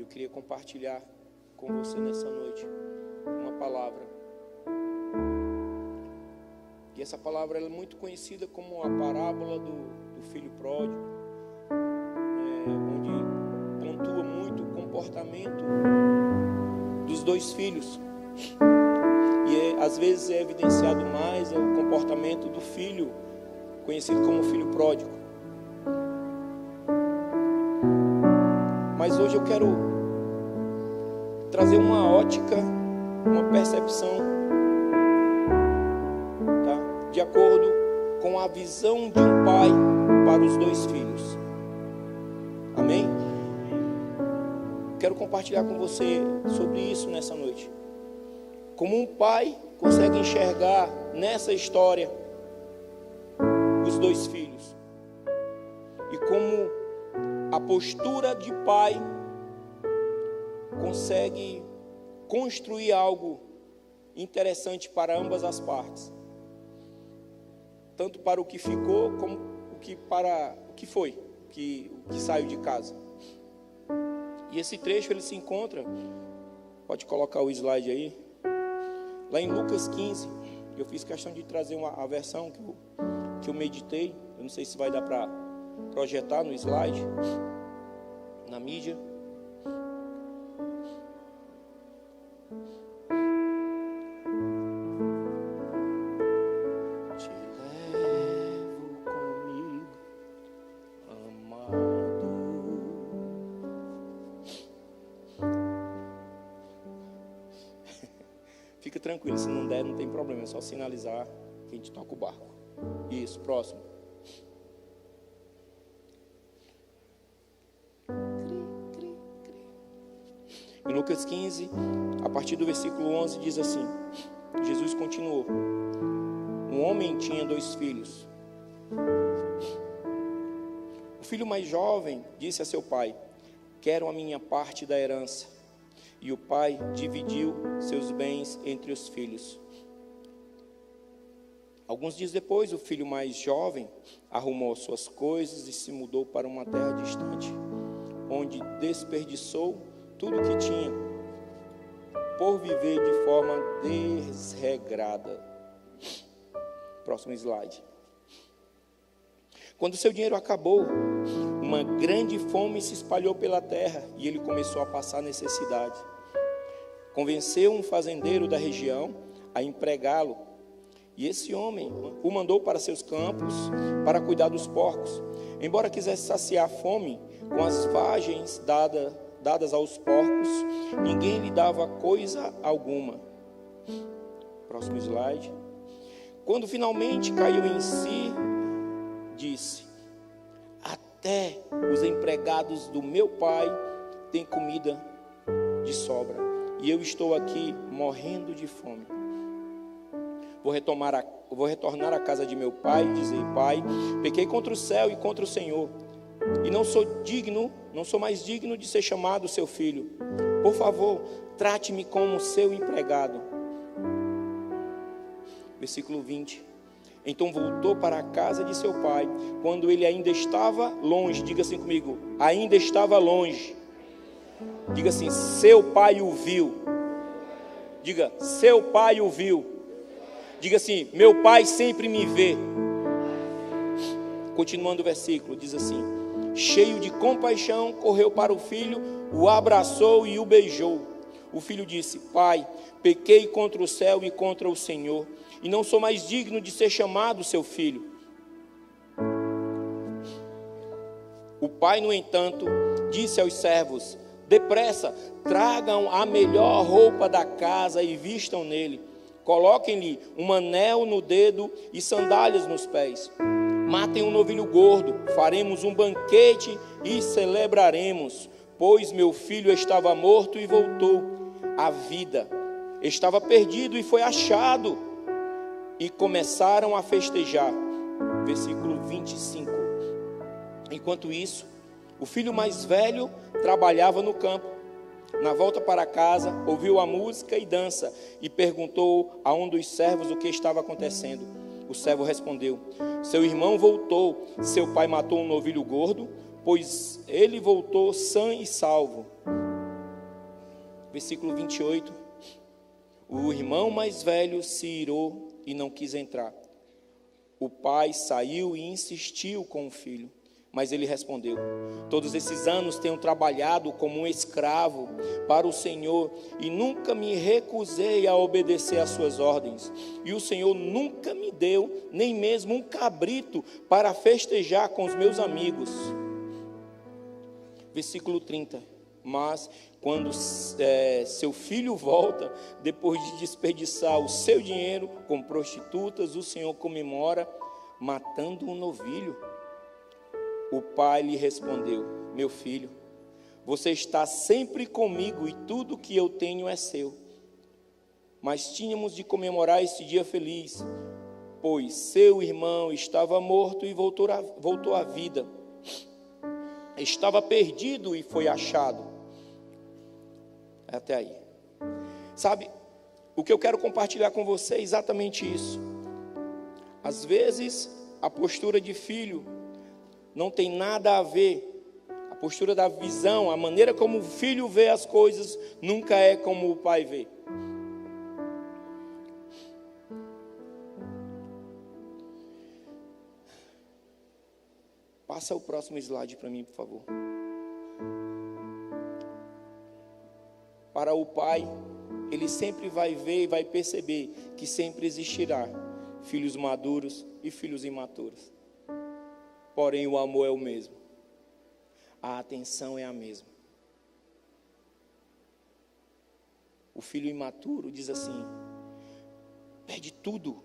queria compartilhar com você nessa noite uma palavra. E essa palavra ela é muito conhecida como a parábola do filho pródigo, onde pontua muito o comportamento dos dois filhos. E às vezes é evidenciado mais o comportamento do filho, conhecido como filho pródigo. Mas hoje eu quero trazer uma ótica, uma percepção, tá? De acordo com a visão de um pai para os dois filhos. Amém? Quero compartilhar com você sobre isso nessa noite. Como um pai consegue enxergar nessa história os dois filhos. E como a postura de pai consegue construir algo interessante para ambas as partes. Tanto para o que ficou, como para o que foi, o que saiu de casa. E esse trecho ele se encontra, pode colocar o slide aí, lá em Lucas 15. Eu fiz questão de trazer a versão que eu meditei. Eu não sei se vai dar para projetar no slide, na mídia. Te levo comigo, amado. Fica tranquilo, se não der, não tem problema, é só sinalizar que a gente toca o barco. Isso, próximo. Em Lucas 15, a partir do versículo 11, diz assim: Jesus continuou. Um homem tinha 2 filhos. O filho mais jovem disse a seu pai: quero a minha parte da herança. E o pai dividiu seus bens entre os filhos. Alguns dias depois, o filho mais jovem arrumou suas coisas e se mudou para uma terra distante, onde desperdiçou tudo o que tinha, por viver de forma desregrada. Próximo slide. Quando seu dinheiro acabou, uma grande fome se espalhou pela terra e ele começou a passar necessidade. Convenceu um fazendeiro da região a empregá-lo. E esse homem o mandou para seus campos para cuidar dos porcos. Embora quisesse saciar a fome com as vagens dadas aos porcos, ninguém lhe dava coisa alguma. Próximo slide. Quando finalmente caiu em si, disse: até os empregados do meu pai têm comida de sobra, e eu estou aqui morrendo de fome. Vou retornar à casa de meu pai e dizer: pai, pequei contra o céu e contra o Senhor, e não sou mais digno de ser chamado seu filho. Por favor, trate-me como seu empregado. Versículo 20. Então voltou para a casa de seu pai, quando ele ainda estava longe. Diga assim comigo: ainda estava longe. Diga assim: seu pai o viu. Diga: seu pai o viu. Diga assim: meu pai sempre me vê. Continuando o versículo, diz assim: cheio de compaixão, correu para o filho, o abraçou e o beijou. O filho disse: pai, pequei contra o céu e contra o Senhor, e não sou mais digno de ser chamado seu filho. O pai, no entanto, disse aos servos: depressa, tragam a melhor roupa da casa e vistam nele. Coloquem-lhe um anel no dedo e sandálias nos pés. Matem um novilho gordo, faremos um banquete e celebraremos, pois meu filho estava morto e voltou à vida. Estava perdido e foi achado. E começaram a festejar. Versículo 25. Enquanto isso, o filho mais velho trabalhava no campo. Na volta para casa, ouviu a música e dança e perguntou a um dos servos o que estava acontecendo. O servo respondeu: seu irmão voltou, seu pai matou um novilho gordo, pois ele voltou sã e salvo. Versículo 28. O irmão mais velho se irou e não quis entrar. O pai saiu e insistiu com o filho, mas ele respondeu: todos esses anos tenho trabalhado como um escravo para o Senhor e nunca me recusei a obedecer às suas ordens. E o Senhor nunca me deu nem mesmo um cabrito para festejar com os meus amigos. Versículo 30. Mas quando seu filho volta, depois de desperdiçar o seu dinheiro com prostitutas, o Senhor comemora matando um novilho. O pai lhe respondeu: meu filho, você está sempre comigo e tudo que eu tenho é seu. Mas tínhamos de comemorar este dia feliz, pois seu irmão estava morto e voltou à vida. Estava perdido e foi achado. Até aí. Sabe, o que eu quero compartilhar com você é exatamente isso. Às vezes, a postura de filho não tem nada a ver. A postura da visão, a maneira como o filho vê as coisas, nunca é como o pai vê. Passa o próximo slide para mim, por favor. Para o pai, ele sempre vai ver e vai perceber que sempre existirá filhos maduros e filhos imaturos. Porém, o amor é o mesmo. A atenção é a mesma. O filho imaturo diz assim: pede tudo.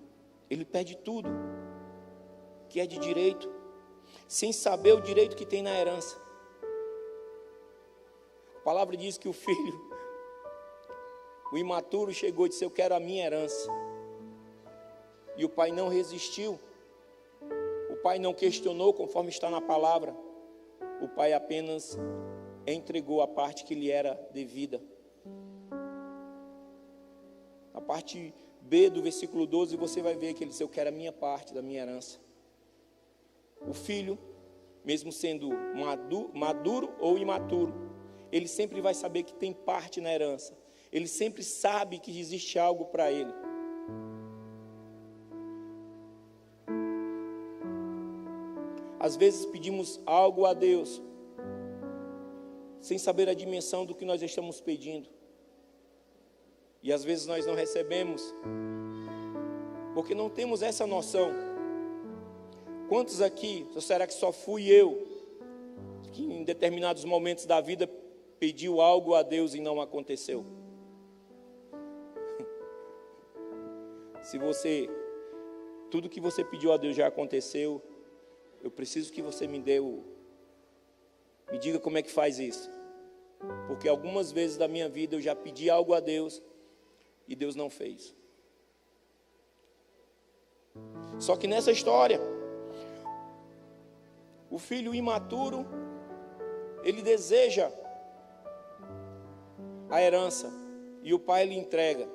Ele pede tudo que é de direito, sem saber o direito que tem na herança. A palavra diz que o filho, o imaturo, chegou e disse: eu quero a minha herança. E o pai não resistiu. O pai não questionou, conforme está na palavra. O pai apenas entregou a parte que lhe era devida. A parte B do versículo 12, você vai ver que ele disse: eu quero a minha parte da minha herança. O filho, mesmo sendo maduro ou imaturo, ele sempre vai saber que tem parte na herança. Ele sempre sabe que existe algo para ele. Às vezes pedimos algo a Deus, sem saber a dimensão do que nós estamos pedindo. E às vezes nós não recebemos, porque não temos essa noção. Quantos aqui, ou será que só fui eu, que em determinados momentos da vida pediu algo a Deus e não aconteceu? Se tudo que você pediu a Deus já aconteceu, eu preciso que você me diga como é que faz isso. Porque algumas vezes da minha vida eu já pedi algo a Deus e Deus não fez. Só que nessa história, o filho imaturo, ele deseja a herança e o pai lhe entrega.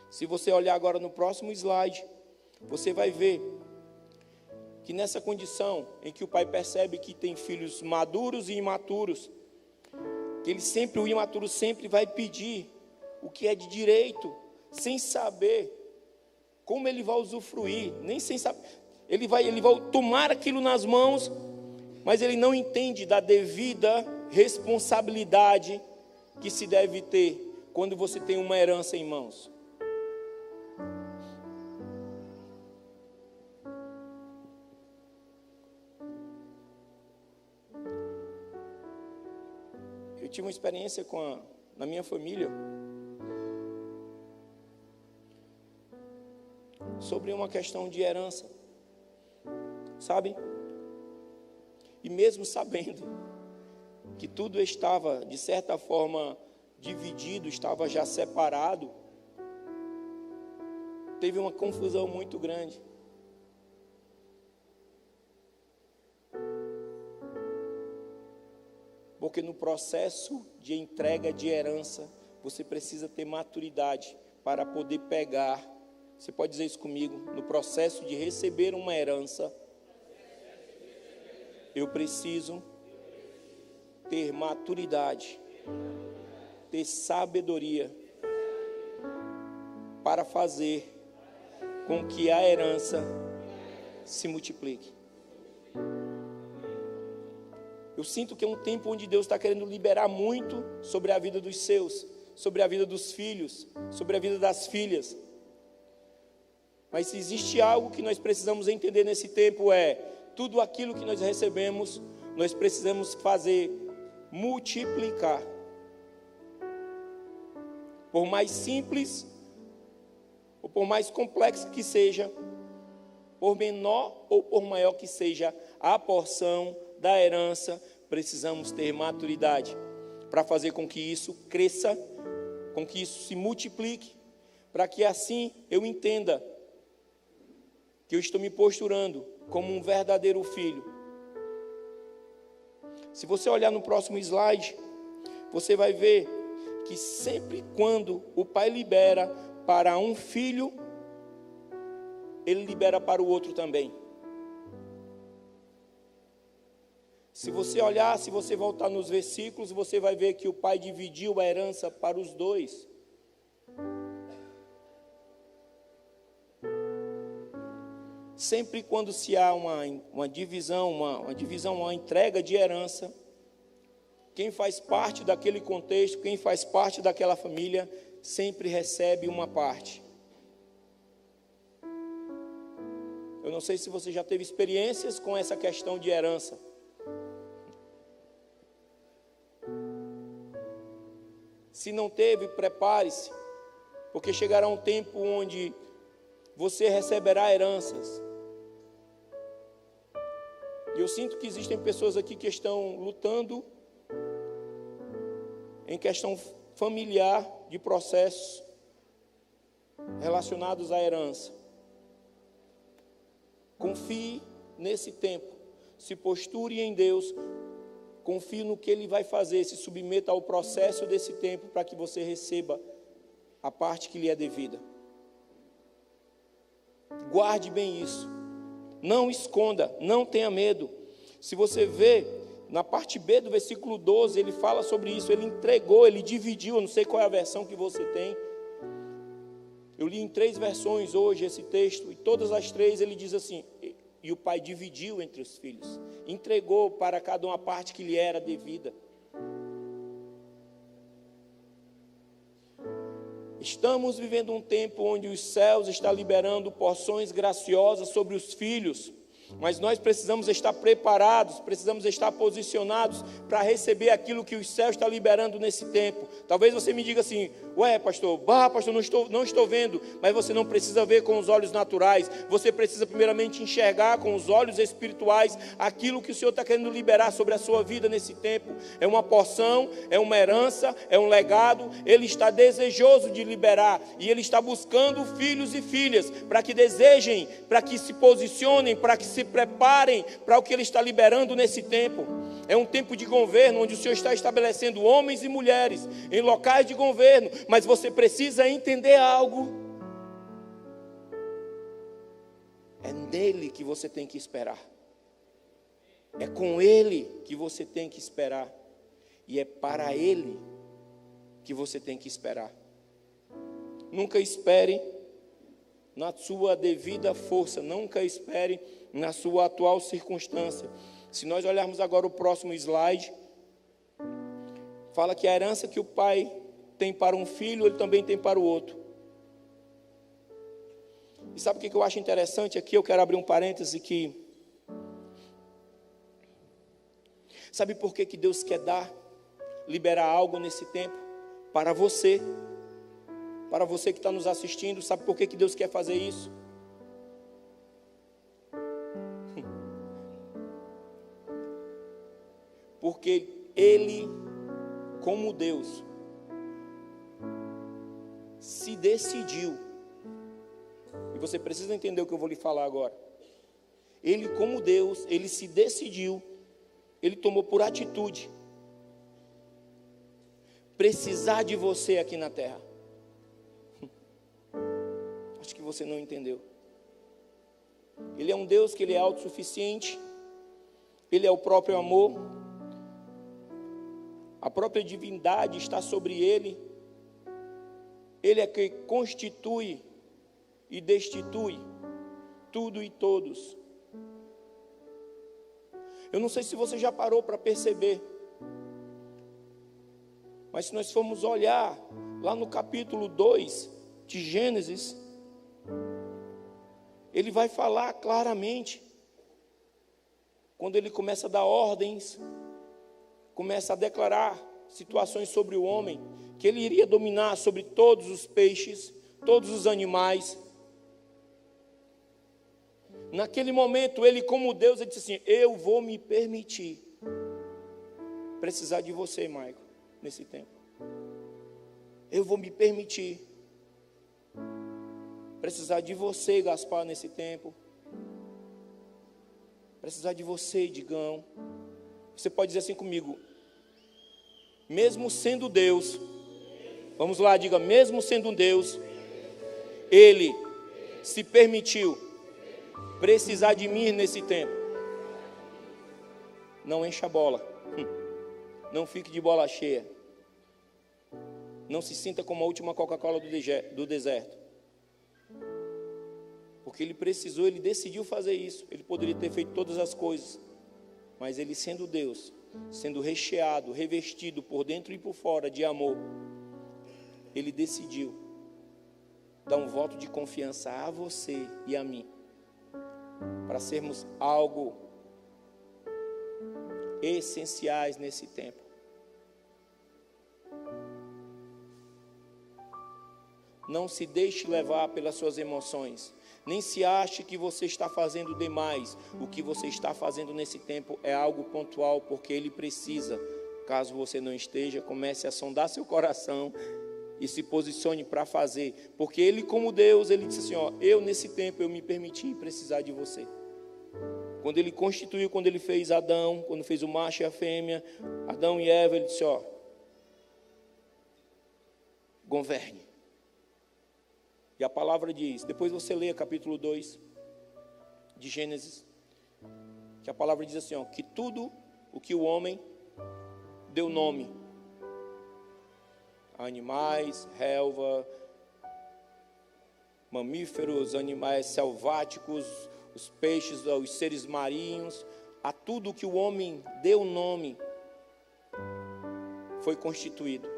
Se você olhar agora no próximo slide, você vai ver que nessa condição em que o pai percebe que tem filhos maduros e imaturos, que o imaturo sempre vai pedir o que é de direito, sem saber como ele vai usufruir, nem sem saber. Ele vai tomar aquilo nas mãos, mas ele não entende da devida responsabilidade que se deve ter quando você tem uma herança em mãos. Eu tive uma experiência na minha família sobre uma questão de herança, sabe? E mesmo sabendo que tudo estava, de certa forma, dividido, estava já separado, teve uma confusão muito grande. Porque no processo de entrega de herança, você precisa ter maturidade para poder pegar. Você pode dizer isso comigo? No processo de receber uma herança, eu preciso ter maturidade ter sabedoria para fazer com que a herança se multiplique. Eu sinto que é um tempo onde Deus está querendo liberar muito sobre a vida dos seus, sobre a vida dos filhos, sobre a vida das filhas. Mas se existe algo que nós precisamos entender nesse tempo é, tudo aquilo que nós recebemos, nós precisamos fazer multiplicar. Por mais simples, ou por mais complexo que seja, por menor ou por maior que seja a porção da herança, precisamos ter maturidade para fazer com que isso cresça, com que isso se multiplique, para que assim eu entenda que eu estou me posturando como um verdadeiro filho. Se você olhar no próximo slide, você vai ver que sempre quando o pai libera para um filho, ele libera para o outro também. Se você olhar, se você voltar nos versículos, você vai ver que o pai dividiu a herança para os dois. Sempre quando se há uma divisão, uma entrega de herança, quem faz parte daquele contexto, quem faz parte daquela família, sempre recebe uma parte. Eu não sei se você já teve experiências com essa questão de herança. Se não teve, prepare-se, porque chegará um tempo onde você receberá heranças. E eu sinto que existem pessoas aqui que estão lutando em questão familiar de processos relacionados à herança. Confie nesse tempo, se posture em Deus, confie no que Ele vai fazer, se submeta ao processo desse tempo para que você receba a parte que lhe é devida. Guarde bem isso, não esconda, não tenha medo. Se você vê, na parte B do versículo 12, ele fala sobre isso, ele entregou, ele dividiu, eu não sei qual é a versão que você tem. Eu li em 3 versões hoje esse texto, e todas as 3 ele diz assim, e o pai dividiu entre os filhos, entregou para cada uma parte que lhe era devida. Estamos vivendo um tempo onde os céus estão liberando porções graciosas sobre os filhos, mas nós precisamos estar preparados, precisamos estar posicionados para receber aquilo que os céus estão liberando nesse tempo. Talvez você me diga assim, ué pastor, não estou vendo, mas você não precisa ver com os olhos naturais, você precisa primeiramente enxergar com os olhos espirituais aquilo que o Senhor está querendo liberar sobre a sua vida nesse tempo. É uma porção, é uma herança, é um legado, Ele está desejoso de liberar, e Ele está buscando filhos e filhas, para que desejem, para que se posicionem, para que se preparem para o que Ele está liberando nesse tempo. É um tempo de governo, onde o Senhor está estabelecendo homens e mulheres em locais de governo, mas você precisa entender algo. É nele que você tem que esperar. É com Ele que você tem que esperar. E é para Ele que você tem que esperar. Nunca espere na sua devida força, nunca espere na sua atual circunstância. Se nós olharmos agora o próximo slide, fala que a herança que o pai tem para um filho, ele também tem para o outro. E sabe o que eu acho interessante aqui? Eu quero abrir um parêntese que... Sabe por que Deus quer liberar algo nesse tempo? Para você que está nos assistindo, sabe por que Deus quer fazer isso? Porque Ele, como Deus, se decidiu, e você precisa entender o que eu vou lhe falar agora. Ele, como Deus, Ele se decidiu, Ele tomou por atitude precisar de você aqui na terra. Acho que você não entendeu. Ele é um Deus que Ele é autossuficiente, Ele é o próprio amor. A própria divindade está sobre ele. Ele é que constitui e destitui tudo e todos. Eu não sei se você já parou para perceber, mas se nós formos olhar lá no capítulo 2 de Gênesis, ele vai falar claramente, quando ele começa a dar ordens, começa a declarar situações sobre o homem, que ele iria dominar sobre todos os peixes, todos os animais. Naquele momento, ele como Deus, ele disse assim: eu vou me permitir precisar de você, Maico, nesse tempo. Eu vou me permitir precisar de você, Gaspar, nesse tempo. Precisar de você, Digão. Você pode dizer assim comigo: mesmo sendo Deus, vamos lá, diga, mesmo sendo Deus, Ele se permitiu precisar de mim nesse tempo. Não encha a bola, não fique de bola cheia, não se sinta como a última Coca-Cola do deserto, porque Ele precisou, Ele decidiu fazer isso. Ele poderia ter feito todas as coisas, mas Ele, sendo Deus, sendo recheado, revestido por dentro e por fora de amor, Ele decidiu dar um voto de confiança a você e a mim, para sermos algo essenciais nesse tempo. Não se deixe levar pelas suas emoções, nem se ache que você está fazendo demais. O que você está fazendo nesse tempo é algo pontual, porque Ele precisa. Caso você não esteja, comece a sondar seu coração e se posicione para fazer, porque Ele, como Deus, Ele disse assim: ó, eu nesse tempo eu me permiti precisar de você. Quando Ele constituiu, quando Ele fez Adão, quando fez o macho e a fêmea, Adão e Eva, Ele disse: ó, governe. E a palavra diz, depois você lê capítulo 2 de Gênesis, que a palavra diz assim, ó, que tudo o que o homem deu nome, animais, relva, mamíferos, animais selváticos, os peixes, os seres marinhos, a tudo que o homem deu nome, foi constituído.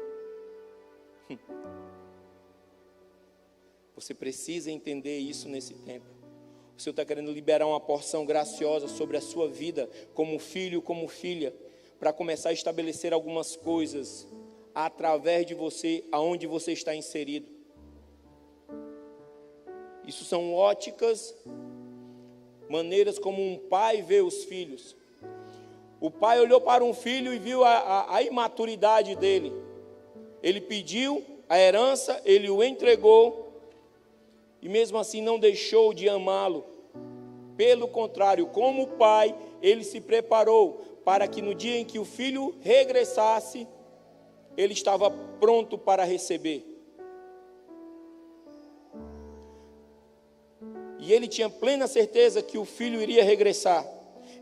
Você precisa entender isso nesse tempo. O Senhor está querendo liberar uma porção graciosa sobre a sua vida, como filho, como filha, para começar a estabelecer algumas coisas através de você, aonde você está inserido. Isso são óticas, maneiras como um pai vê os filhos. O pai olhou para um filho e viu a imaturidade dele. Ele pediu a herança, ele o entregou, e mesmo assim não deixou de amá-lo. Pelo contrário, como pai, ele se preparou para que no dia em que o filho regressasse, ele estava pronto para receber. E ele tinha plena certeza que o filho iria regressar.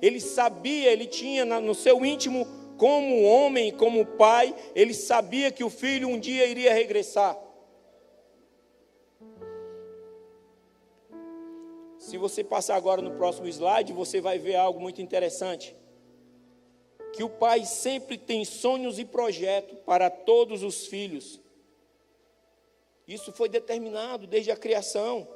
Ele sabia, ele tinha no seu íntimo, como homem, como pai, ele sabia que o filho um dia iria regressar. Se você passar agora no próximo slide, você vai ver algo muito interessante. Que o pai sempre tem sonhos e projetos para todos os filhos. Isso foi determinado desde a criação.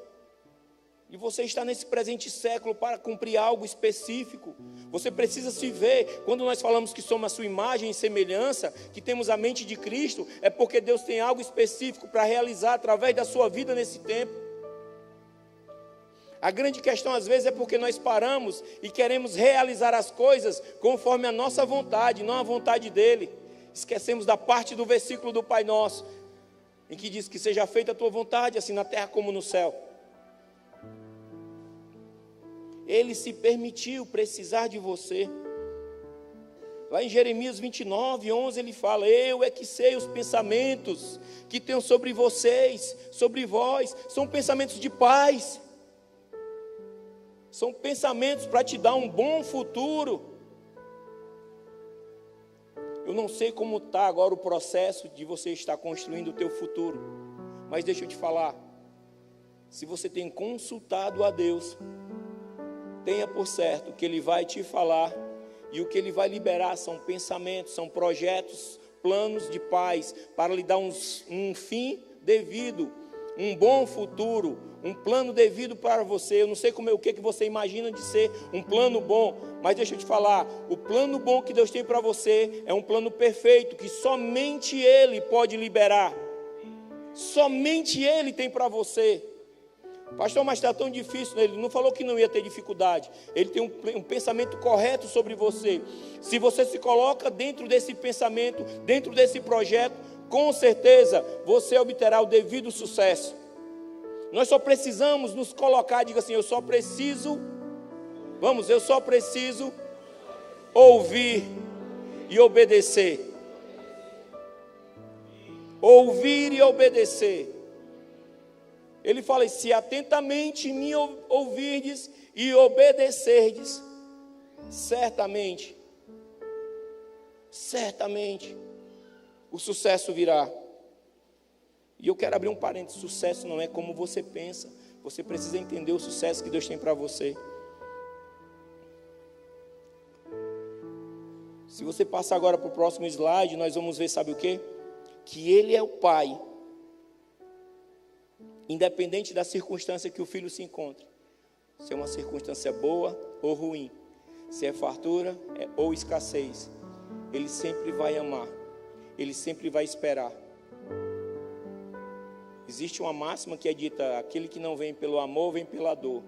E você está nesse presente século para cumprir algo específico. Você precisa se ver. Quando nós falamos que somos a sua imagem e semelhança, que temos a mente de Cristo, é porque Deus tem algo específico para realizar através da sua vida nesse tempo. A grande questão às vezes é porque nós paramos e queremos realizar as coisas conforme a nossa vontade, não a vontade dele. Esquecemos da parte do versículo do Pai Nosso, em que diz que seja feita a tua vontade, assim na terra como no céu. Ele se permitiu precisar de você. Lá em Jeremias 29, 11, ele fala: eu é que sei os pensamentos que tenho sobre vocês, sobre vós. São pensamentos de paz. São pensamentos para te dar um bom futuro. Eu não sei como está agora o processo de você estar construindo o teu futuro, mas deixa eu te falar, se você tem consultado a Deus, tenha por certo que Ele vai te falar, e o que Ele vai liberar são pensamentos, são projetos, planos de paz, para lhe dar um fim devido, um bom futuro, um plano devido para você. Eu não sei o que você imagina de ser um plano bom, mas deixa eu te falar, o plano bom que Deus tem para você é um plano perfeito, que somente Ele pode liberar, somente Ele tem para você. Pastor, mas está tão difícil. Ele não falou que não ia ter dificuldade. Ele tem um pensamento correto sobre você. Se você se coloca dentro desse pensamento, dentro desse projeto, com certeza você obterá o devido sucesso. Nós só precisamos nos colocar, diga assim, eu só preciso ouvir e obedecer. Ouvir e obedecer. Ele fala, se atentamente me ouvirdes e obedecerdes, certamente, o sucesso virá. E eu quero abrir um parênteses, sucesso não é como você pensa, você precisa entender o sucesso que Deus tem para você. Se você passar agora para o próximo slide, nós vamos ver, sabe o quê? Que Ele é o Pai, independente da circunstância que o filho se encontra, se é uma circunstância boa ou ruim, se é fartura ou escassez, Ele sempre vai amar, Ele sempre vai esperar. Existe uma máxima que é dita, aquele que não vem pelo amor, vem pela dor.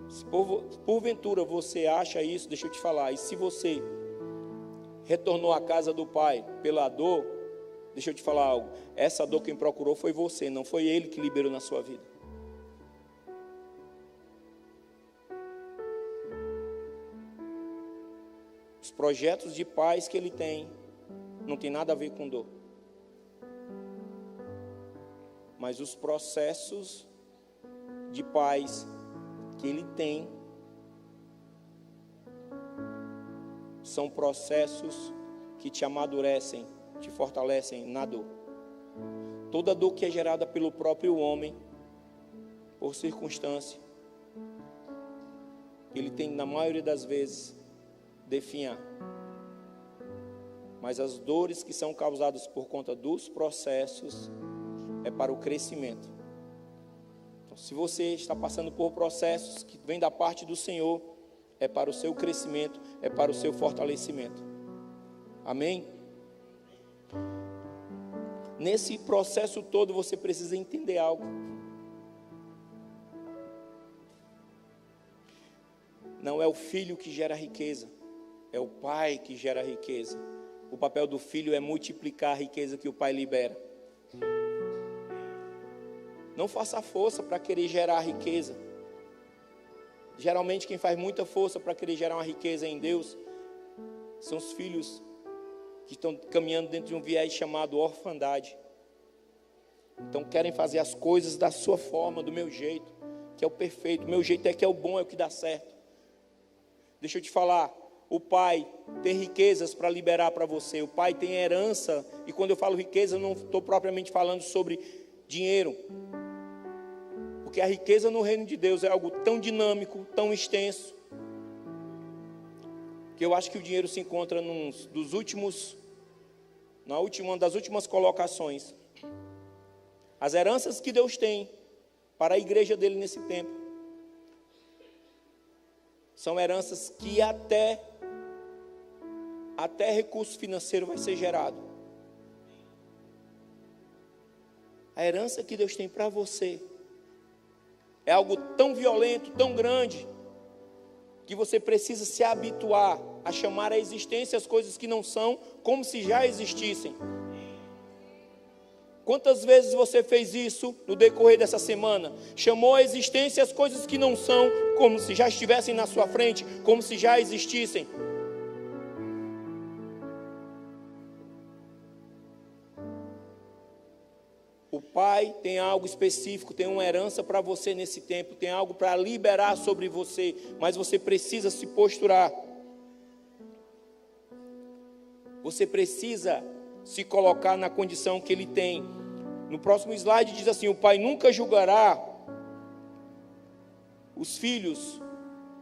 Se porventura você acha isso, deixa eu te falar, e se você retornou à casa do Pai pela dor, deixa eu te falar algo, essa dor quem procurou foi você, não foi Ele que liberou na sua vida. Os projetos de paz que Ele tem, não tem nada a ver com dor. Mas os processos de paz que Ele tem, são processos que te amadurecem, te fortalecem na dor. Toda dor que é gerada pelo próprio homem, por circunstância, ele tem na maioria das vezes definhar. Mas as dores que são causadas por conta dos processos é para o crescimento. Então, se você está passando por processos que vêm da parte do Senhor, é para o seu crescimento, é para o seu fortalecimento. Amém? Nesse processo todo você precisa entender algo. Não é o filho que gera riqueza, é o pai que gera riqueza. O papel do filho é multiplicar a riqueza que o pai libera. Não faça força para querer gerar riqueza. Geralmente quem faz muita força para querer gerar uma riqueza em Deus são os filhos que estão caminhando dentro de um viés chamado orfandade. Então querem fazer as coisas da sua forma, do meu jeito, que é o perfeito. O meu jeito é que é o bom, é o que dá certo. Deixa eu te falar, o pai tem riquezas para liberar para você. O pai tem herança, e quando eu falo riqueza, eu não estou propriamente falando sobre dinheiro. Porque a riqueza no reino de Deus é algo tão dinâmico, tão extenso, que eu acho que o dinheiro se encontra uma das últimas colocações. As heranças que Deus tem para a igreja dele nesse tempo são heranças que até recurso financeiro vai ser gerado. A herança que Deus tem para você é algo tão violento, tão grande, que você precisa se habituar a chamar à existência as coisas que não são, como se já existissem. Quantas vezes você fez isso no decorrer dessa semana? Chamou à existência as coisas que não são, como se já estivessem na sua frente, como se já existissem. O Pai tem algo específico, tem uma herança para você nesse tempo, tem algo para liberar sobre você, mas você precisa se posturar. Você precisa se colocar na condição que ele tem. No próximo slide diz assim: o pai nunca julgará os filhos,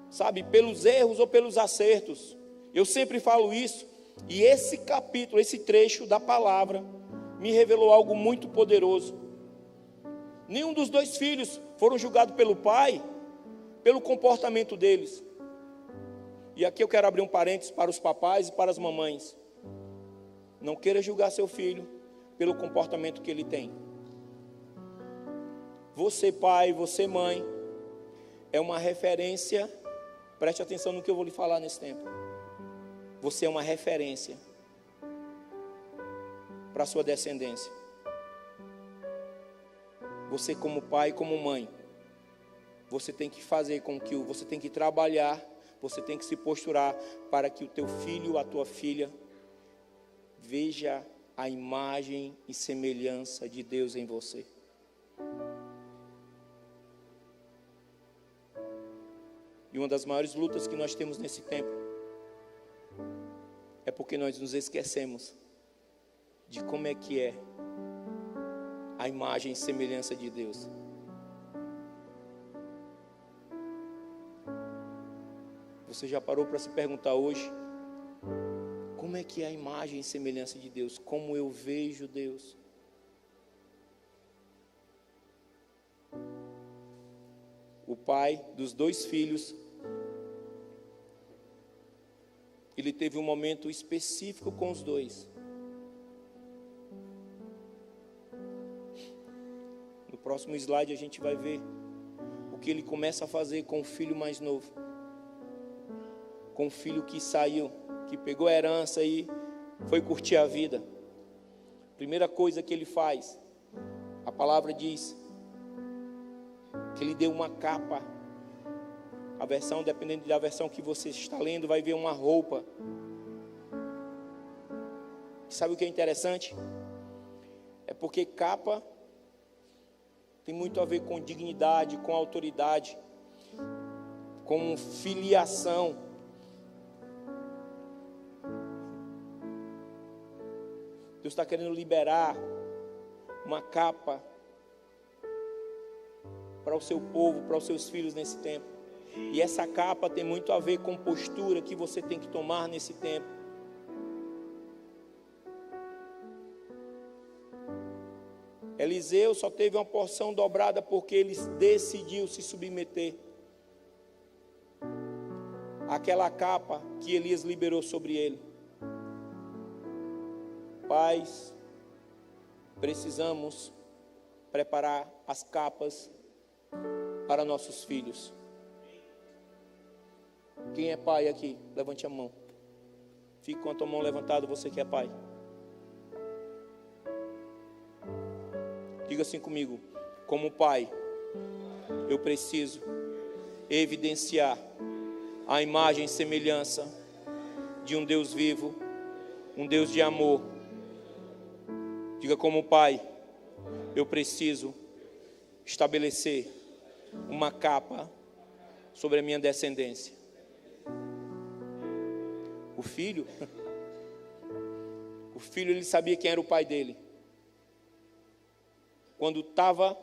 sabe, pelos erros ou pelos acertos. Eu sempre falo isso, e esse capítulo, esse trecho da palavra, me revelou algo muito poderoso. Nenhum dos dois filhos foram julgados pelo pai, pelo comportamento deles. E aqui eu quero abrir um parênteses para os papais e para as mamães. Não queira julgar seu filho pelo comportamento que ele tem. Você pai, você mãe, é uma referência. Preste atenção no que eu vou lhe falar nesse tempo. Você é uma referência para a sua descendência. Você como pai, como mãe, você tem que fazer com que você tem que trabalhar, você tem que se posturar para que o teu filho, a tua filha, veja a imagem e semelhança de Deus em você. E uma das maiores lutas que nós temos nesse tempo é porque nós nos esquecemos de como é que é a imagem e semelhança de Deus. Você já parou para se perguntar hoje, como é que é a imagem e semelhança de Deus? Como eu vejo Deus? O pai dos dois filhos, ele teve um momento específico com os dois. No próximo slide a gente vai ver o que ele começa a fazer com o filho mais novo. Com o filho que saiu, que pegou a herança e foi curtir a vida. Primeira coisa que ele faz, a palavra diz que ele deu uma capa. A versão, dependendo da versão que você está lendo, vai ver uma roupa. Sabe o que é interessante? É porque capa tem muito a ver com dignidade, com autoridade, com filiação. Deus está querendo liberar uma capa para o seu povo, para os seus filhos nesse tempo. E essa capa tem muito a ver com postura que você tem que tomar nesse tempo. Eliseu só teve uma porção dobrada porque ele decidiu se submeter àquela capa que Elias liberou sobre ele. Pais, precisamos preparar as capas para nossos filhos. Quem é pai aqui? Levante a mão. Fique com a tua mão levantada, você que é pai. Diga assim comigo: como pai, eu preciso evidenciar a imagem e semelhança de um Deus vivo, um Deus de amor. Diga: como pai, eu preciso estabelecer uma capa sobre a minha descendência. O filho, ele sabia quem era o pai dele. Quando estava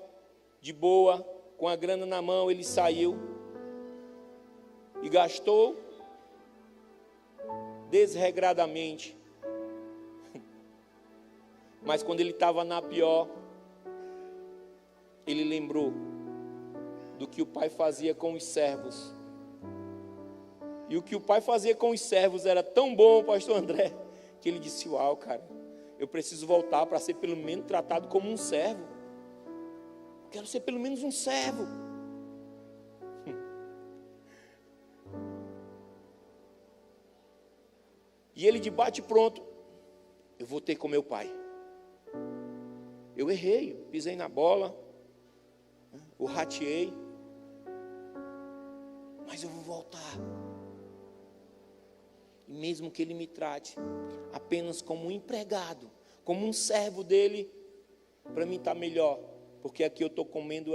de boa, com a grana na mão, ele saiu e gastou desregradamente. Mas quando ele estava na pior, ele lembrou do que o pai fazia com os servos. E o que o pai fazia com os servos era tão bom, pastor André, que ele disse: uau, cara, eu preciso voltar para ser pelo menos tratado como um servo. Quero ser pelo menos um servo. E ele de bate pronto: eu vou ter com meu pai. Eu errei, eu pisei na bola, eu rateei, mas eu vou voltar. E mesmo que ele me trate apenas como um empregado, como um servo dele, para mim está melhor, porque aqui eu estou comendo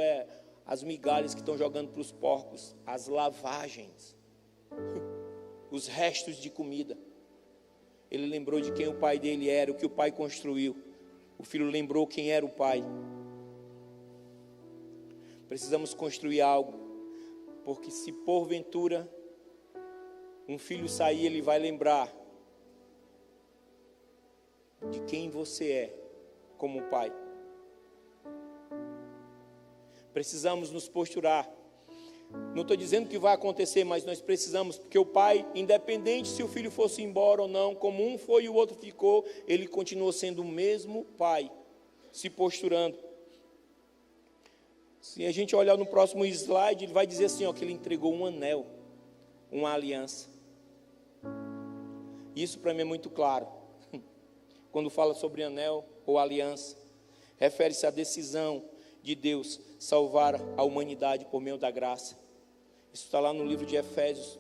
as migalhas que estão jogando para os porcos, as lavagens, os restos de comida. Ele lembrou de quem o pai dele era, o que o pai construiu. O filho lembrou quem era o pai. Precisamos construir algo, porque se porventura um filho sair, ele vai lembrar de quem você é como pai. Precisamos nos posturar. Não estou dizendo que vai acontecer, mas nós precisamos, porque o pai, independente se o filho fosse embora ou não, como um foi e o outro ficou, ele continuou sendo o mesmo pai, se posturando. Se a gente olhar no próximo slide, ele vai dizer assim, ó, que ele entregou um anel, uma aliança. Isso para mim é muito claro. Quando fala sobre anel ou aliança, refere-se à decisão de Deus salvar a humanidade por meio da graça. Isso está lá no livro de Efésios,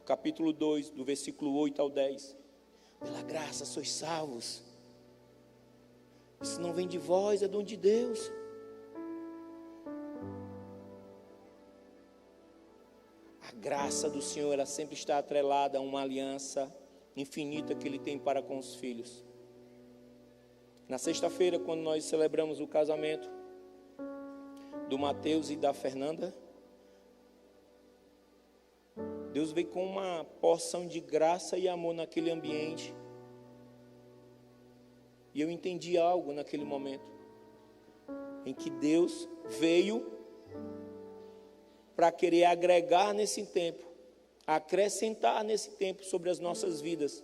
capítulo 2, do versículo 8 ao 10. Pela graça sois salvos. Isso não vem de vós, é dom de Deus. A graça do Senhor, ela sempre está atrelada a uma aliança infinita que Ele tem para com os filhos. Na sexta-feira, quando nós celebramos o casamento do Mateus e da Fernanda, Deus veio com uma porção de graça e amor naquele ambiente. E eu entendi algo naquele momento, em que Deus veio para querer agregar nesse tempo, acrescentar nesse tempo sobre as nossas vidas,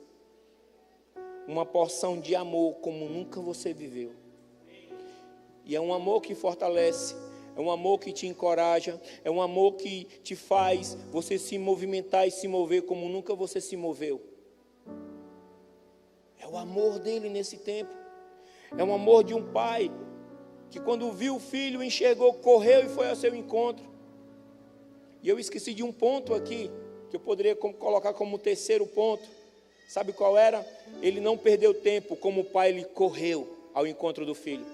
uma porção de amor como nunca você viveu. E é um amor que fortalece, é um amor que te encoraja, é um amor que te faz você se movimentar e se mover como nunca você se moveu. É o amor dele nesse tempo. É um amor de um pai que quando viu o filho, enxergou, correu e foi ao seu encontro. E eu esqueci de um ponto aqui, que eu poderia colocar como terceiro ponto. Sabe qual era? Ele não perdeu tempo, como o pai, ele correu ao encontro do filho.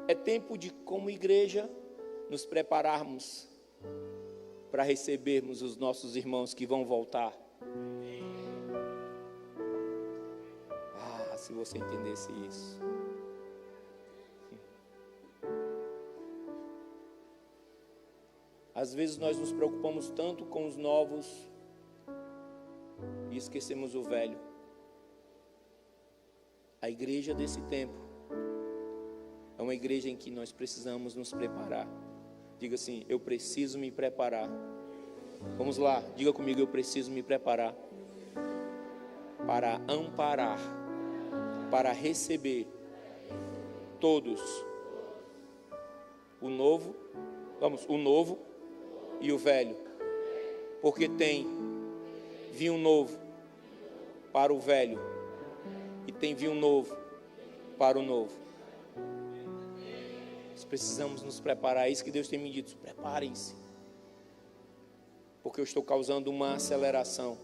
É tempo de, como igreja, nos prepararmos para recebermos os nossos irmãos que vão voltar. Ah, se você entendesse isso. Às vezes nós nos preocupamos tanto com os novos e esquecemos o velho. A igreja desse tempo é uma igreja em que nós precisamos nos preparar. Diga assim, eu preciso me preparar. Vamos lá, diga comigo, eu preciso me preparar para amparar, para receber todos o novo, o novo e o velho, porque tem vinho novo para o velho e tem vinho novo para o novo. Nós precisamos nos preparar, é isso que Deus tem me dito, preparem-se, porque eu estou causando uma aceleração.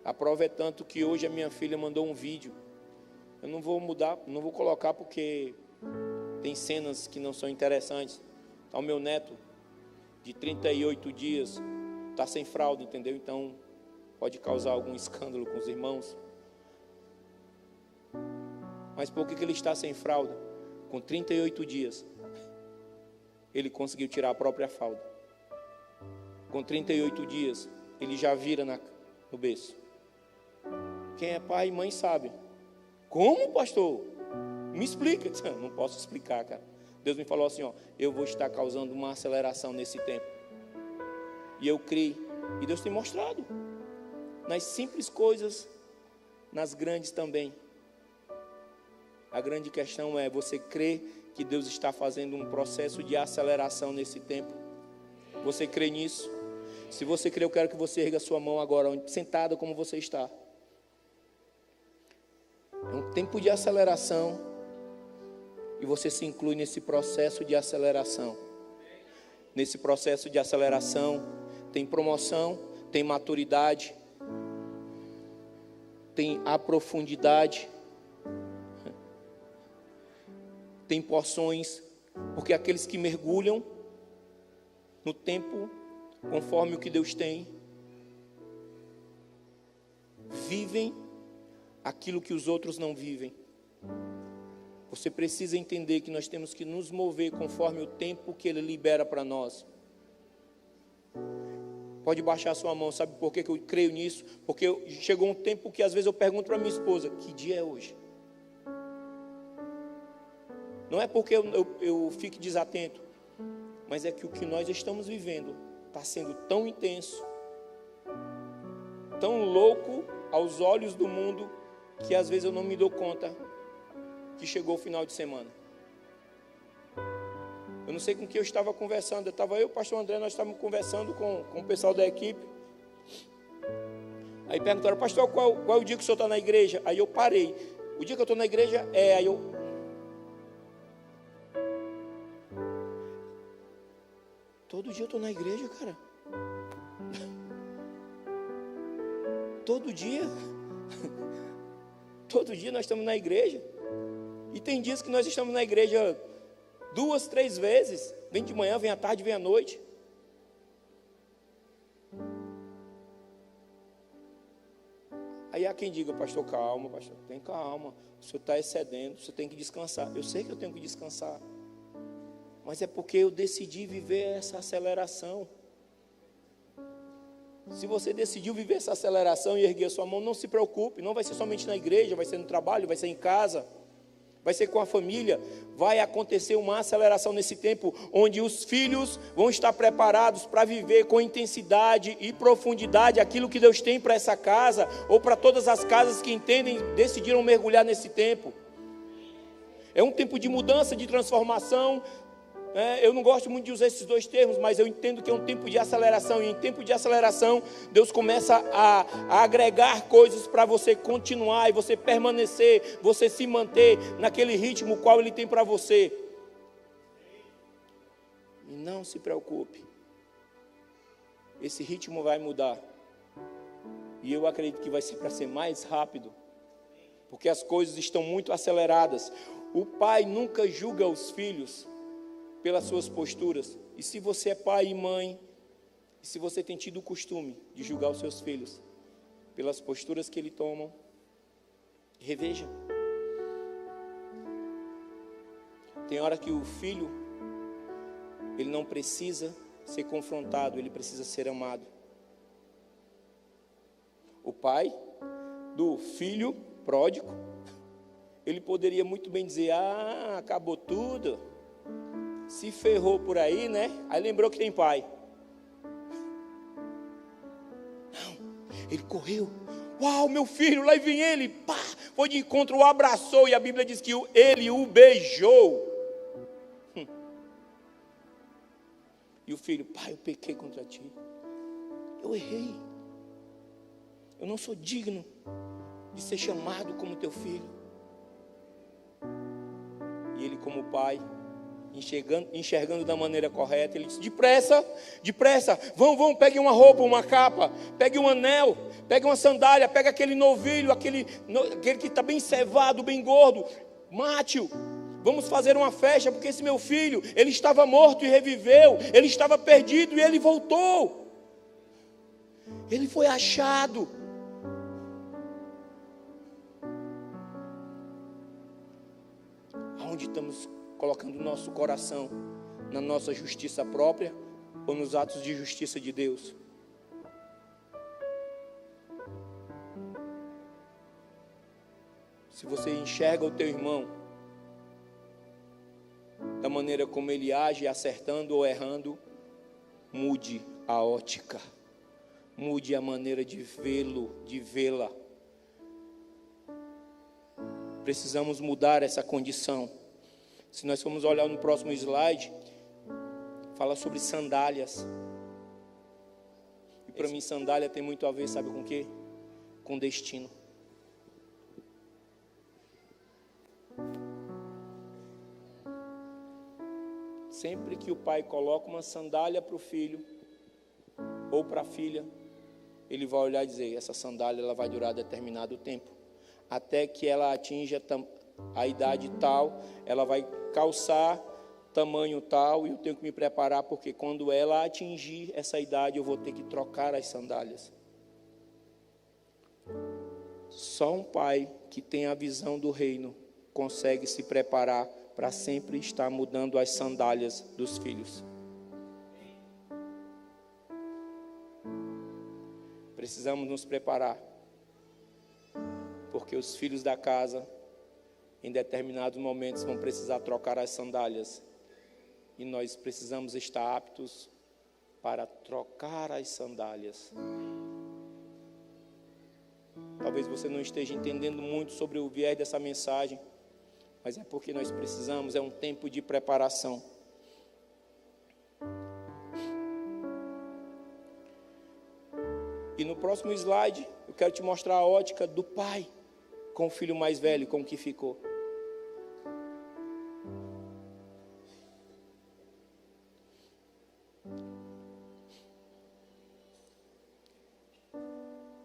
A prova é tanto que hoje a minha filha mandou um vídeo, eu não vou mudar, não vou colocar porque tem cenas que não são interessantes. Tá, o meu neto de 38 dias está sem fralda, entendeu? Então pode causar algum escândalo com os irmãos. Mas por que ele está sem fralda? Com 38 dias, ele conseguiu tirar a própria fralda. Com 38 dias, ele já vira no berço. Quem é pai e mãe sabe. Como, pastor? Me explica. Não posso explicar, cara. Deus me falou assim, ó, eu vou estar causando uma aceleração nesse tempo. E eu criei. E Deus tem mostrado. Nas simples coisas, nas grandes também. A grande questão é, você crê que Deus está fazendo um processo de aceleração nesse tempo? Você crê nisso? Se você crê, eu quero que você erga a sua mão agora, sentada como você está. É um tempo de aceleração. E você se inclui nesse processo de aceleração. Nesse processo de aceleração, tem promoção, tem maturidade, tem a profundidade, tem porções, porque aqueles que mergulham no tempo conforme o que Deus tem, vivem aquilo que os outros não vivem. Você precisa entender que nós temos que nos mover conforme o tempo que Ele libera para nós. Pode baixar a sua mão, sabe por que eu creio nisso? Porque chegou um tempo que às vezes eu pergunto para minha esposa, que dia é hoje? Não é porque eu fique desatento, mas é que o que nós estamos vivendo está sendo tão intenso, tão louco aos olhos do mundo, que às vezes eu não me dou conta que chegou o final de semana. Eu não sei com quem eu estava conversando. Eu e o pastor André, nós estávamos conversando com o pessoal da equipe. Aí perguntaram, pastor, qual é o dia que o senhor está na igreja? Aí eu parei. O dia que eu estou na igreja aí eu... Todo dia eu estou na igreja, cara. Todo dia. Todo dia nós estamos na igreja. E tem dias que nós estamos na igreja 2, 3 vezes. Vem de manhã, vem à tarde, vem à noite. Aí há quem diga, pastor, calma, pastor, tem calma. O senhor está excedendo, você tem que descansar. Eu sei que eu tenho que descansar. Mas é porque eu decidi viver essa aceleração. Se você decidiu viver essa aceleração e erguer a sua mão, não se preocupe. Não vai ser somente na igreja, vai ser no trabalho, vai ser em casa, vai ser com a família. Vai acontecer uma aceleração nesse tempo, onde os filhos vão estar preparados para viver com intensidade e profundidade aquilo que Deus tem para essa casa, ou para todas as casas que entendem, decidiram mergulhar nesse tempo. É um tempo de mudança, de transformação. Eu não gosto muito de usar esses dois termos, mas eu entendo que é um tempo de aceleração. E em tempo de aceleração, Deus começa a agregar coisas para você continuar e você permanecer, você se manter naquele ritmo qual Ele tem para você. E não se preocupe, esse ritmo vai mudar. E eu acredito que vai ser para ser mais rápido, porque as coisas estão muito aceleradas. O pai nunca julga os filhos pelas suas posturas. E se você é pai e mãe, e se você tem tido o costume de julgar os seus filhos pelas posturas que eles tomam, reveja. Tem hora que o filho, ele não precisa ser confrontado, ele precisa ser amado. O pai do filho pródigo, ele poderia muito bem dizer, acabou tudo, se ferrou por aí, né? Aí lembrou que tem pai. Não, ele correu. Uau, meu filho, lá vem ele. Pá, foi de encontro, o abraçou. E a Bíblia diz que ele o beijou. E o filho, pai, eu pequei contra ti. Eu errei. Eu não sou digno de ser chamado como teu filho. E ele, como pai, enxergando da maneira correta, ele disse, depressa, vão, pegue uma roupa, uma capa, pegue um anel, pegue uma sandália, pegue aquele novilho, aquele que está bem cevado, bem gordo, mate-o, vamos fazer uma festa, porque esse meu filho, ele estava morto e reviveu, ele estava perdido e ele voltou, ele foi achado. Aonde estamos colocando o nosso coração? Na nossa justiça própria ou nos atos de justiça de Deus? Se você enxerga o teu irmão da maneira como ele age, acertando ou errando, mude a ótica, mude a maneira de vê-lo, de vê-la. Precisamos mudar essa condição. Se nós formos olhar no próximo slide, fala sobre sandálias. E para mim sandália tem muito a ver, sabe com o quê? Com destino. Sempre que o pai coloca uma sandália para o filho ou para a filha, ele vai olhar e dizer, essa sandália ela vai durar determinado tempo, até que ela atinja a idade tal, ela vai calçar tamanho tal e eu tenho que me preparar, porque quando ela atingir essa idade eu vou ter que trocar as sandálias. Só um pai que tem a visão do reino consegue se preparar para sempre estar mudando as sandálias dos filhos. Precisamos nos preparar, porque os filhos da casa, em determinados momentos, vão precisar trocar as sandálias, e nós precisamos estar aptos para trocar as sandálias. Talvez você não esteja entendendo muito sobre o viés dessa mensagem, mas é porque nós precisamos, é um tempo de preparação. E no próximo slide, eu quero te mostrar a ótica do pai com o filho mais velho, como que ficou.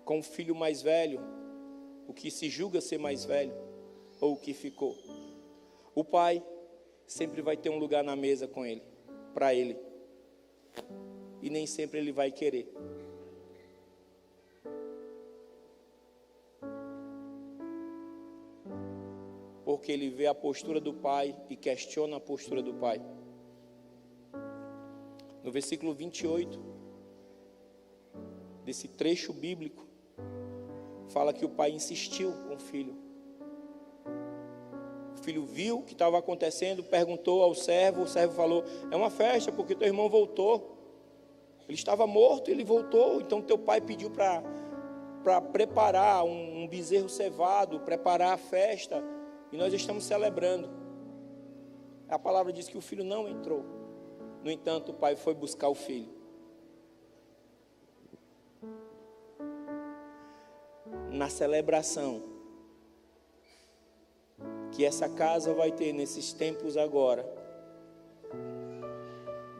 Com o filho mais velho, o que se julga ser mais velho, ou o que ficou. O pai sempre vai ter um lugar na mesa com ele, para ele. E nem sempre ele vai querer. Porque ele vê a postura do pai e questiona a postura do pai. No versículo 28, desse trecho bíblico, fala que o pai insistiu com o filho. O filho viu o que estava acontecendo, perguntou ao servo, o servo falou: é uma festa porque teu irmão voltou. Ele estava morto, ele voltou, então teu pai pediu para preparar um bezerro cevado, preparar a festa, e nós estamos celebrando. A palavra diz que o filho não entrou. No entanto, o pai foi buscar o filho. Na celebração que essa casa vai ter nesses tempos agora,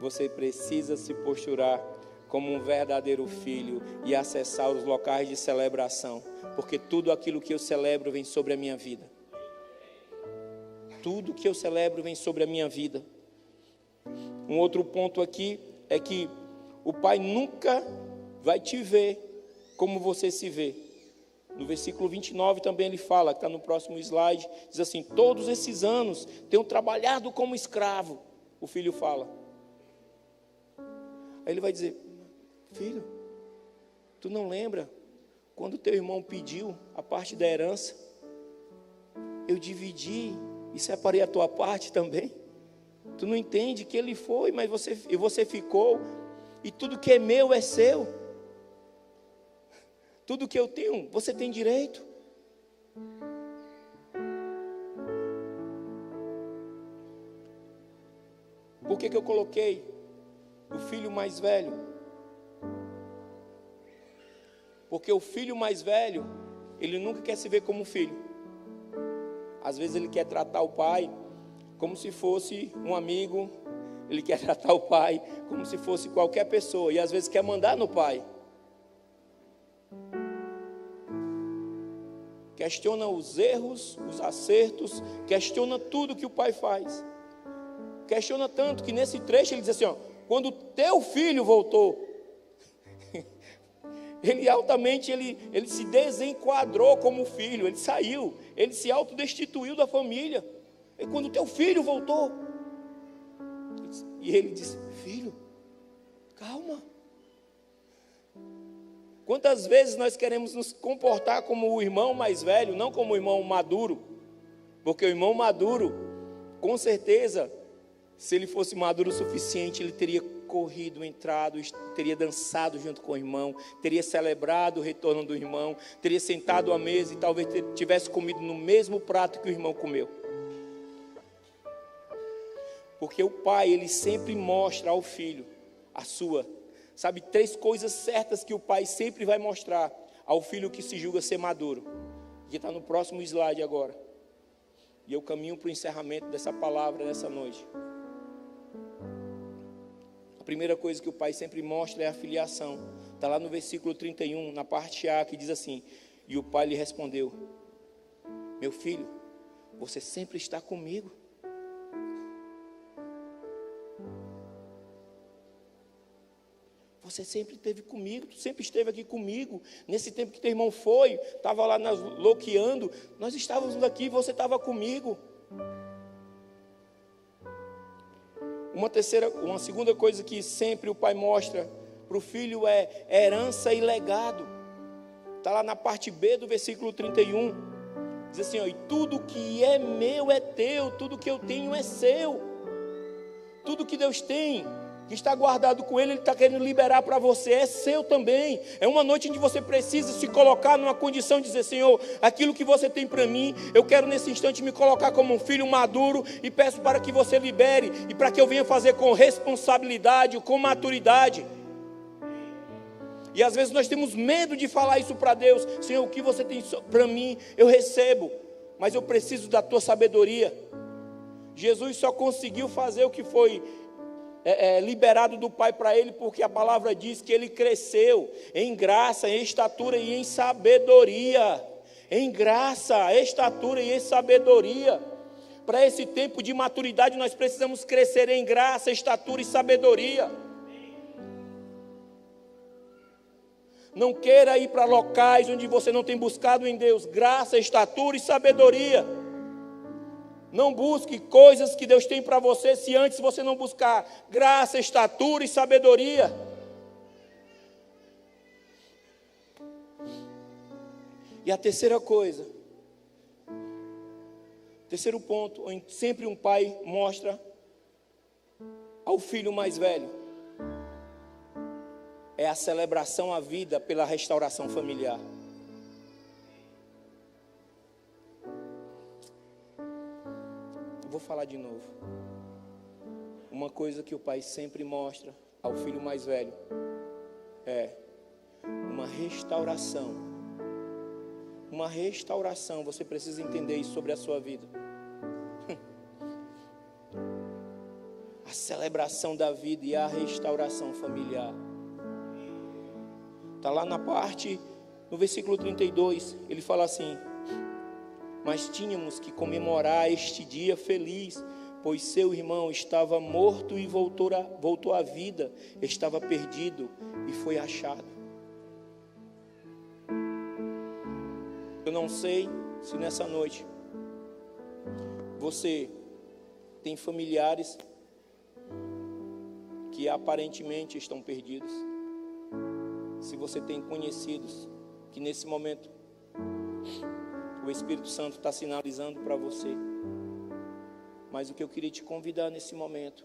você precisa se posturar como um verdadeiro filho e acessar os locais de celebração, porque tudo aquilo que eu celebro vem sobre a minha vida. Tudo que eu celebro vem sobre a minha vida. Um outro ponto aqui é que o pai nunca vai te ver como você se vê. No versículo 29 também ele fala, que está no próximo slide, diz assim: todos esses anos tenho trabalhado como escravo. O filho fala. Aí ele vai dizer: filho, tu não lembra quando teu irmão pediu a parte da herança? Eu dividi e separei a tua parte também. Tu não entende que ele foi, mas você ficou, e tudo que é meu é seu. Tudo que eu tenho, você tem direito. Por que eu coloquei o filho mais velho? Porque o filho mais velho, ele nunca quer se ver como filho. Às vezes ele quer tratar o pai como se fosse um amigo. Ele quer tratar o pai como se fosse qualquer pessoa. E às vezes quer mandar no pai. Questiona os erros, os acertos. Questiona tudo que o pai faz. Questiona tanto que nesse trecho ele diz assim: ó, quando teu filho voltou, ele altamente, ele se desenquadrou como filho, ele saiu, ele se autodestituiu da família. E quando teu filho voltou, e ele disse: filho, calma. Quantas vezes nós queremos nos comportar como o irmão mais velho, não como o irmão maduro? Porque o irmão maduro, com certeza, se ele fosse maduro o suficiente, ele teria corrido, entrado, teria dançado junto com o irmão, teria celebrado o retorno do irmão, teria sentado à mesa e talvez tivesse comido no mesmo prato que o irmão comeu. Porque o pai, ele sempre mostra ao filho sabe, 3 coisas certas que o pai sempre vai mostrar ao filho que se julga ser maduro, que está no próximo slide agora. E eu caminho para o encerramento dessa palavra nessa noite. A primeira coisa que o pai sempre mostra é a filiação. Está lá no versículo 31, na parte A, que diz assim: e o pai lhe respondeu: meu filho, você sempre está comigo. você sempre esteve comigo, tu sempre esteve aqui comigo. Nesse tempo que teu irmão foi, estava lá loqueando, nós estávamos aqui, você estava comigo. Uma segunda coisa que sempre o pai mostra para o filho é herança e legado. Está lá na parte B do versículo 31. Diz assim, ó, e tudo que é meu é teu, tudo que eu tenho é seu. Tudo que Deus tem, que está guardado com Ele, Ele está querendo liberar para você, é seu também. É uma noite em que você precisa se colocar numa condição de dizer, Senhor, aquilo que você tem para mim, eu quero nesse instante me colocar como um filho maduro e peço para que você libere e para que eu venha fazer com responsabilidade, com maturidade. E às vezes nós temos medo de falar isso para Deus. Senhor, o que você tem para mim, eu recebo, mas eu preciso da tua sabedoria. Jesus só conseguiu fazer o que foi liberado do Pai para ele, porque a palavra diz que ele cresceu em graça, em estatura e em sabedoria. Em graça, estatura e em sabedoria. Para esse tempo de maturidade nós precisamos crescer em graça, estatura e sabedoria. Não queira ir para locais onde você não tem buscado em Deus graça, estatura e sabedoria. Não busque coisas que Deus tem para você se antes você não buscar graça, estatura e sabedoria. E a terceira coisa, terceiro ponto, onde sempre um pai mostra ao filho mais velho, é a celebração à vida pela restauração familiar. Vou falar de novo. Uma coisa que o pai sempre mostra ao filho mais velho é uma restauração. Uma restauração, você precisa entender isso sobre a sua vida. A celebração da vida e a restauração familiar. Está lá na parte, no versículo 32, ele fala assim: mas tínhamos que comemorar este dia feliz, pois seu irmão estava morto e voltou à vida, estava perdido e foi achado. Eu não sei se nessa noite você tem familiares que aparentemente estão perdidos. Se você tem conhecidos que nesse momento o Espírito Santo está sinalizando para você. Mas o que eu queria te convidar nesse momento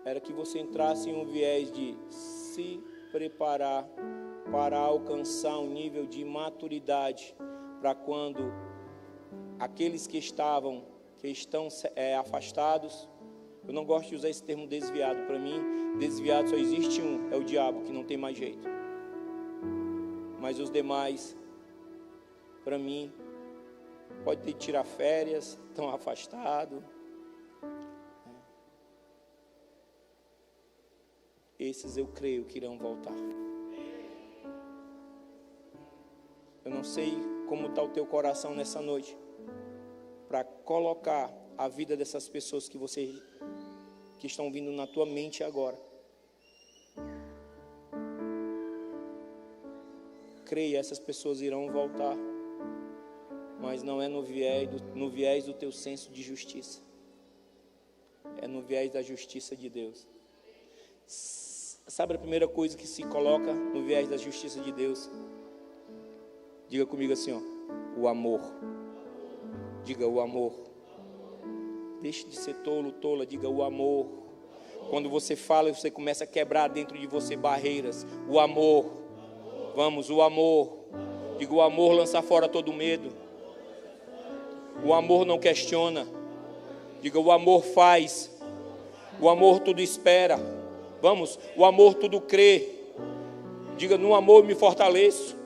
era que você entrasse em um viés de se preparar para alcançar um nível de maturidade, para quando aqueles que estão afastados. Eu não gosto de usar esse termo desviado. Para mim, desviado só existe um, é o diabo, que não tem mais jeito. Mas os demais, para mim, pode ter que tirar férias, estão afastados. Esses eu creio que irão voltar. Eu não sei como está o teu coração nessa noite, para colocar a vida dessas pessoas que estão vindo na tua mente agora. Creia, essas pessoas irão voltar, mas não é no viés do teu senso de justiça, é no viés da justiça de Deus. Sabe a primeira coisa que se coloca no viés da justiça de Deus? Diga comigo assim, ó, o amor. Diga o amor. Deixe de ser tolo, tola, diga o amor. Quando você fala, você começa a quebrar dentro de você barreiras. O amor. Vamos, o amor. Diga o amor lança fora todo medo. O amor não questiona. Diga o amor faz. O amor tudo espera. Vamos, o amor tudo crê. Diga no amor me fortaleço.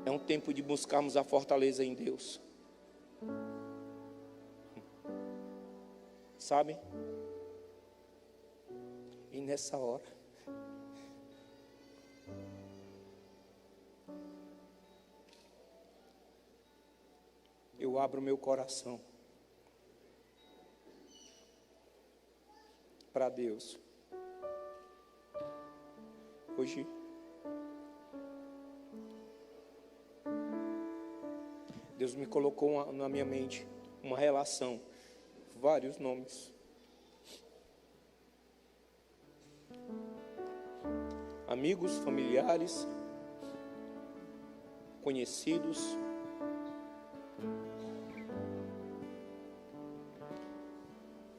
É um tempo de buscarmos a fortaleza em Deus. Sabe? E nessa hora, eu abro meu coração para Deus. Hoje, Deus me colocou na minha mente uma relação, vários nomes. Amigos, familiares, conhecidos.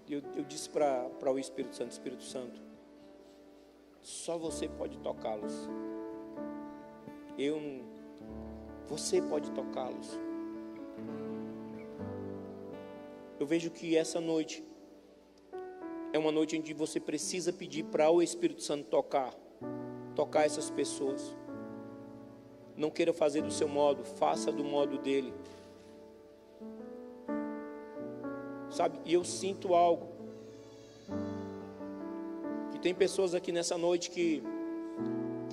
Eu disse para o Espírito Santo, só você pode tocá-los. Você pode tocá-los. Eu vejo que essa noite é uma noite onde você precisa pedir para o Espírito Santo tocar essas pessoas. Não queira fazer do seu modo, faça do modo dele. Sabe, e eu sinto algo, que tem pessoas aqui nessa noite que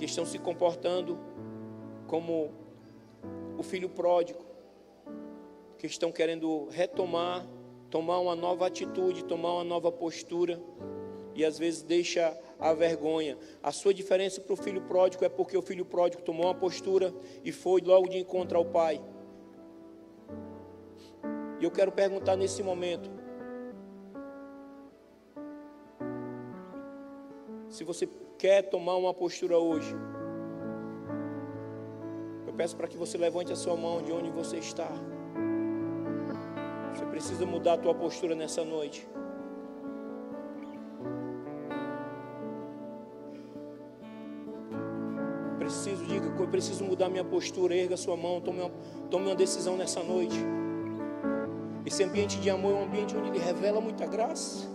estão se comportando como o filho pródigo, que estão querendo tomar uma nova atitude, tomar uma nova postura, e às vezes deixa a vergonha. A sua diferença para o filho pródigo é porque o filho pródigo tomou uma postura e foi logo de encontro ao pai. E eu quero perguntar nesse momento, se você quer tomar uma postura hoje, eu peço para que você levante a sua mão de onde você está. Você precisa mudar a tua postura nessa noite. Eu preciso mudar minha postura. Erga a sua mão, tome uma decisão nessa noite. Esse ambiente de amor é um ambiente onde Ele revela muita graça.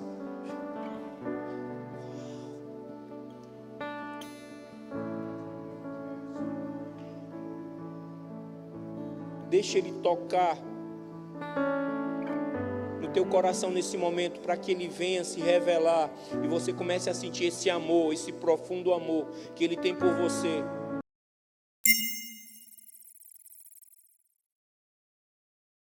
Deixa Ele tocar no teu coração nesse momento, para que Ele venha se revelar e você comece a sentir esse amor, esse profundo amor que Ele tem por você.